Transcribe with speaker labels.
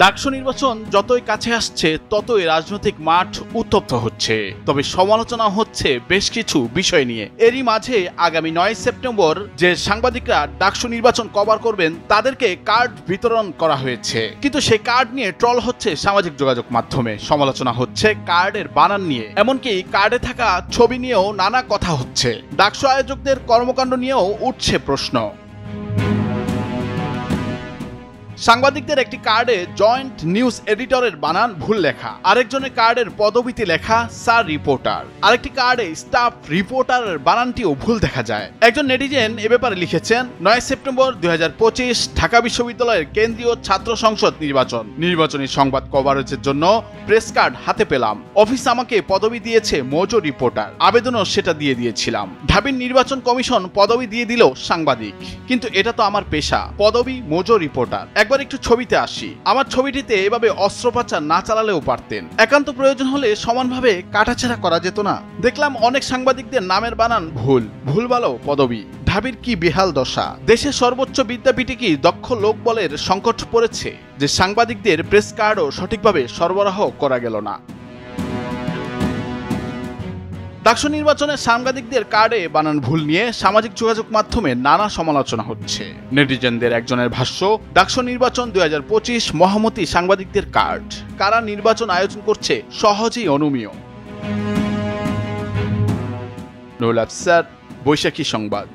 Speaker 1: ডাকসু নির্বাচন যতই কাছে আসছে ততই রাজনৈতিক মাঠ উত্তপ্ত হচ্ছে, তবে সমালোচনা হচ্ছে বেশ কিছু বিষয় নিয়ে। এরই মাঝে আগামী 9 সেপ্টেম্বর যে সাংবাদিকরা ডাকসু নির্বাচন কভার করবেন তাদেরকে কার্ড বিতরণ করা হয়েছে, কিন্তু সেই কার্ড নিয়ে ট্রল হচ্ছে সামাজিক যোগাযোগ মাধ্যমে। সমালোচনা হচ্ছে কার্ডের বানান নিয়ে, এমনকি কার্ডে থাকা ছবি নিয়েও নানা কথা হচ্ছে। ডাকসু আয়োজকদের কর্মকাণ্ড নিয়েও উঠছে প্রশ্ন। সাংবাদিকদের একটি কার্ডে জয়েন্ট নিউজ এডিটরের বানান ভুল লেখা, আরেকজনের কার্ডের পদবিতে লেখা স্যার রিপোর্টার, আরেকটি কার্ডে স্টাফ রিপোর্টারের বানানটিও ভুল দেখা যায়। একজন নেটিজেন এ ব্যাপারে লিখেছেন, 9 সেপ্টেম্বর 2025 ঢাকা বিশ্ববিদ্যালয়ের কেন্দ্রীয় ছাত্র সংসদ নির্বাচনী সংবাদ কভারেজের জন্য প্রেস কার্ড হাতে পেলাম। অফিস আমাকে পদবি দিয়েছে মৌজো রিপোর্টার, আবেদনও সেটা দিয়ে দিয়েছিলাম। ঢাবির নির্বাচন কমিশন পদবি দিয়ে দিল সাংবাদিক, কিন্তু এটা তো আমার পেশা, পদবি মৌজো রিপোর্টার। একবার একটু ছবিতে আসি, আমার ছবিটিতে এভাবে অস্ত্রোপচার না চালালেও পারতেন, একান্ত প্রয়োজন হলে সমানভাবে কাটাছেঁড়া করা যেত না? দেখলাম অনেক সাংবাদিকদের নামের বানান ভুল ভালো পদবি। ঢাবির কি বেহাল দশা! দেশের সর্বোচ্চ বিদ্যাপীঠে কি দক্ষ লোকবলের সংকট পড়েছে যে সাংবাদিকদের প্রেস কার্ডও সঠিকভাবে সরবরাহ করা গেল না? ডাকসু নির্বাচনে সাংবাদিকদের কার্ডে বানান ভুল নিয়ে সামাজিক যোগাযোগ মাধ্যমে নানা সমালোচনা হচ্ছে। নেটিজেনদের একজনের ভাষ্য, ডাকসু নির্বাচন 2025 মহামতি সাংবাদিকদের কার্ড, কারা নির্বাচন আয়োজন করছে সহজেই অনুমেয়। নুরুল আফসার, বৈশাখী সংবাদ।